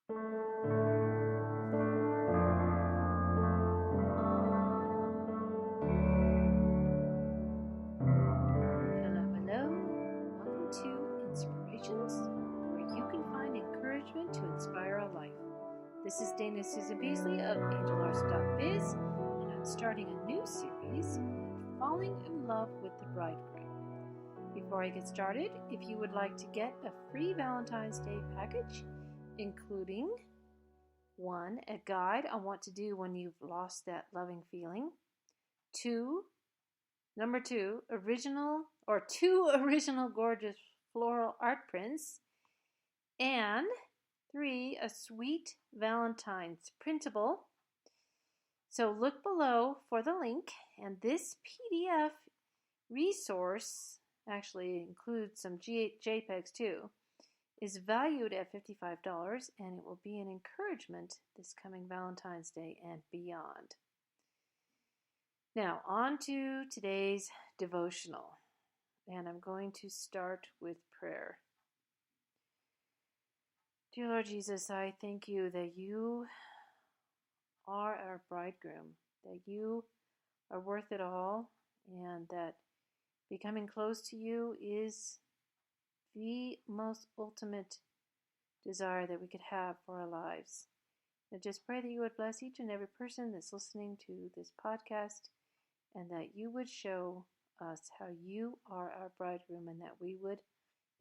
Welcome to Inspirations, where you can find encouragement to inspire a life. This is Dana Susan Beasley of angelars.biz, and I'm starting a new series on falling in love with the bridegroom. Before I get started, if you would like to get a free Valentine's Day package, including 1, a guide on what to do when you've lost that loving feeling, 2, two original gorgeous floral art prints, and 3, a sweet Valentine's printable. So look below for the link, and this PDF resource actually includes some JPEGs too, is valued at $55, and it will be an encouragement this coming Valentine's Day and beyond. Now, on to today's devotional, and I'm going to start with prayer. Dear Lord Jesus, I thank you that you are our bridegroom, that you are worth it all, and that becoming close to you is the most ultimate desire that we could have for our lives. I just pray that you would bless each and every person that's listening to this podcast, and that you would show us how you are our bridegroom, and that we would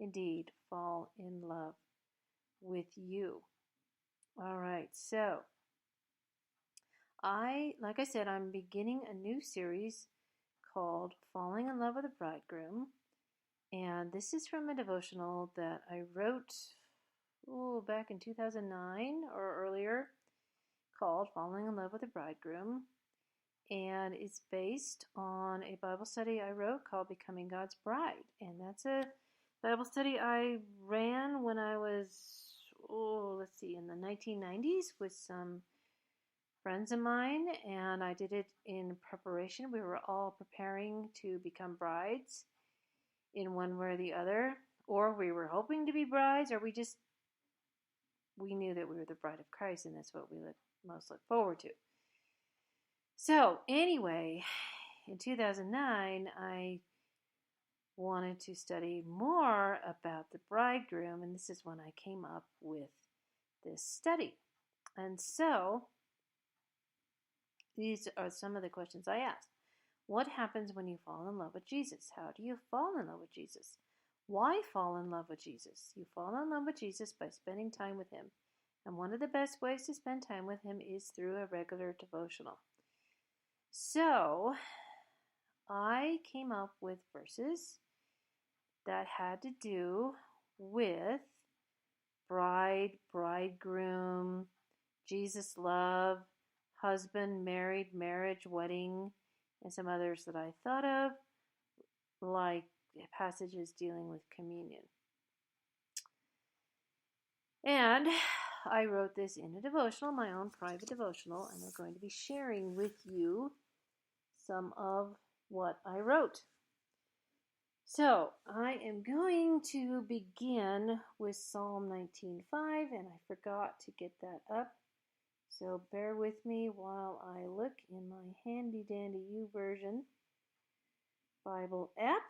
indeed fall in love with you. All right, so like I said, I'm beginning a new series called Falling in Love with the Bridegroom, and this is from a devotional that I wrote back in 2009 or earlier, called Falling in Love with the Bridegroom. And it's based on a Bible study I wrote called Becoming God's Bride. And that's a Bible study I ran when I was, in the 1990s with some friends of mine. And I did it in preparation. We were all preparing to become brides in one way or the other. Or we were hoping to be brides, or we knew that we were the bride of Christ, and that's what we most look forward to. So anyway, in 2009, I wanted to study more about the bridegroom, and this is when I came up with this study. And so these are some of the questions I asked. What happens when you fall in love with Jesus? How do you fall in love with Jesus? Why fall in love with Jesus? You fall in love with Jesus by spending time with him. And one of the best ways to spend time with him is through a regular devotional. So I came up with verses that had to do with bride, bridegroom, Jesus love, husband, married, marriage, wedding, and some others that I thought of, like passages dealing with communion. And I wrote this in a devotional, my own private devotional, and I'm going to be sharing with you some of what I wrote. So I am going to begin with Psalm 19:5, and I forgot to get that up. So bear with me while I look in my handy dandy YouVersion Bible app.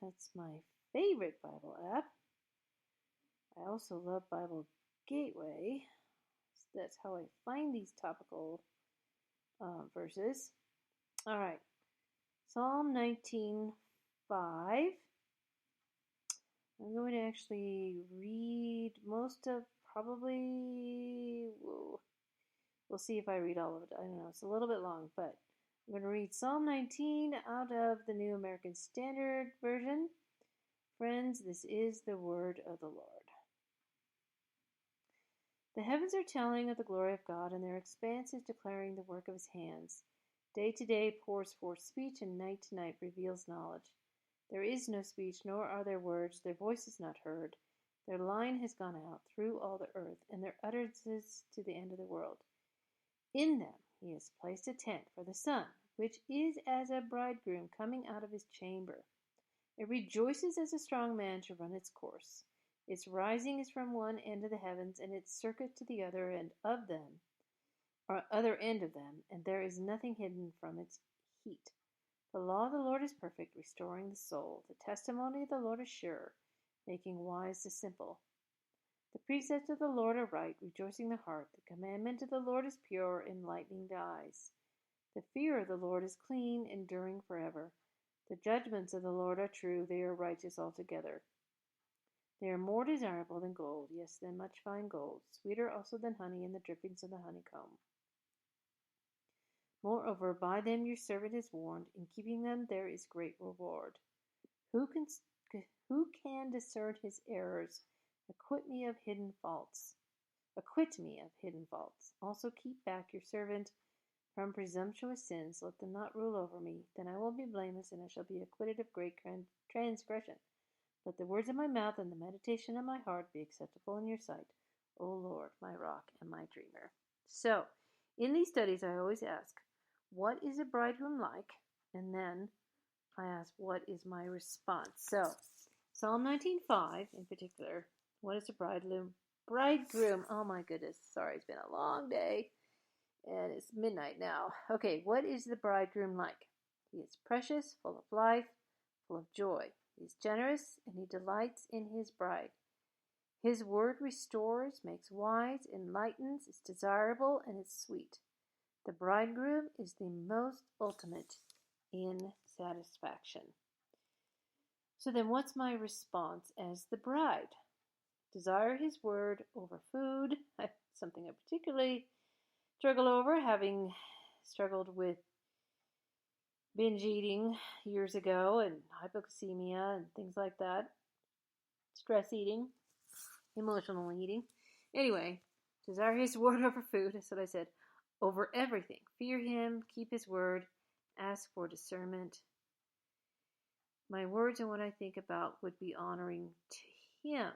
That's my favorite Bible app. I also love Bible Gateway. That's how I find these topical verses. All right, Psalm 19:5. I'm going to actually read most of we'll see if I read all of it. I don't know, it's a little bit long, but I'm going to read Psalm 19 out of the New American Standard Version. Friends, this is the word of the Lord. The heavens are telling of the glory of God, and their expanse is declaring the work of his hands. Day to day pours forth speech, and night to night reveals knowledge. There is no speech, nor are there words. Their voice is not heard. Their line has gone out through all the earth, and their utterances to the end of the world. In them he has placed a tent for the sun, which is as a bridegroom coming out of his chamber. It rejoices as a strong man to run its course. Its rising is from one end of the heavens, and its circuit to the other end of them, or other end of them, and there is nothing hidden from its heat. The law of the Lord is perfect, restoring the soul. The testimony of the Lord is sure, making wise the simple. The precepts of the Lord are right, rejoicing the heart. The commandment of the Lord is pure, enlightening the eyes. The fear of the Lord is clean, enduring forever. The judgments of the Lord are true, they are righteous altogether. They are more desirable than gold, yes, than much fine gold, sweeter also than honey and the drippings of the honeycomb. Moreover, by them your servant is warned. In keeping them there is great reward. Who can discern his errors? Acquit me of hidden faults. Also keep back your servant from presumptuous sins. Let them not rule over me. Then I will be blameless, and I shall be acquitted of great transgression. Let the words of my mouth and the meditation of my heart be acceptable in your sight, O Lord, my rock and my dreamer. So, in these studies, I always ask, what is a bridegroom like? And then I ask, what is my response? So, Psalm 19:5 in particular, what is a bridegroom? Oh my goodness, sorry, it's been a long day, and it's midnight now. Okay, what is the bridegroom like? He is precious, full of life, full of joy. He is generous, and he delights in his bride. His word restores, makes wise, enlightens, is desirable, and is sweet. The bridegroom is the most ultimate in satisfaction. So then what's my response as the bride? Desire his word over food, something I particularly struggle over, having struggled with binge eating years ago and hypoglycemia and things like that. Stress eating, emotional eating. Anyway, desire his word over food, that's what I said. Over everything. Fear him, keep his word, ask for discernment. My words and what I think about would be honoring to him.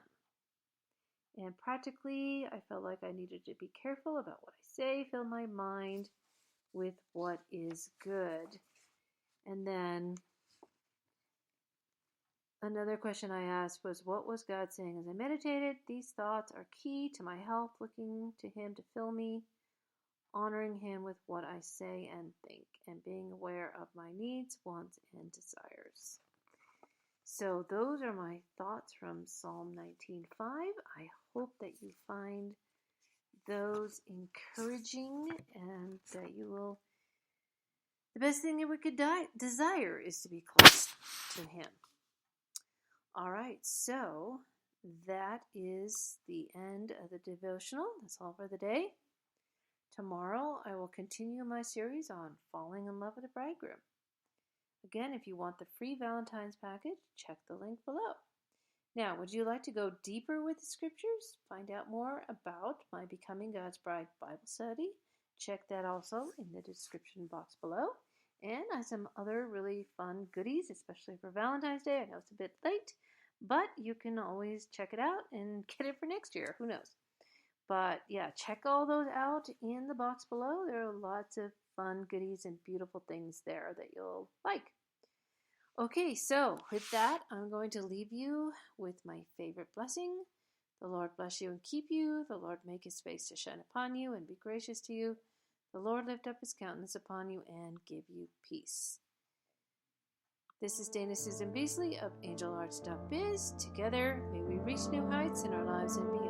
And practically, I felt like I needed to be careful about what I say, fill my mind with what is good. And then another question I asked was, what was God saying as I meditated? These thoughts are key to my health, looking to him to fill me, honoring him with what I say and think, and being aware of my needs, wants, and desires. So those are my thoughts from Psalm 19:5. I hope that you find those encouraging and that you will. The best thing that we could desire is to be close to him. All right, so that is the end of the devotional. That's all for the day. Tomorrow I will continue my series on falling in love with the bridegroom. Again, if you want the free Valentine's package, check the link below. Now, would you like to go deeper with the scriptures? Find out more about my Becoming God's Bride Bible study? Check that also in the description box below. And I have some other really fun goodies, especially for Valentine's Day. I know it's a bit late, but you can always check it out and get it for next year. Who knows? But yeah, check all those out in the box below. There are lots of fun goodies and beautiful things there that you'll like. Okay, so with that, I'm going to leave you with my favorite blessing. The Lord bless you and keep you. The Lord make his face to shine upon you and be gracious to you. The Lord lift up his countenance upon you and give you peace. This is Dana Susan Beasley of angelarts.biz. Together, may we reach new heights in our lives and beyond.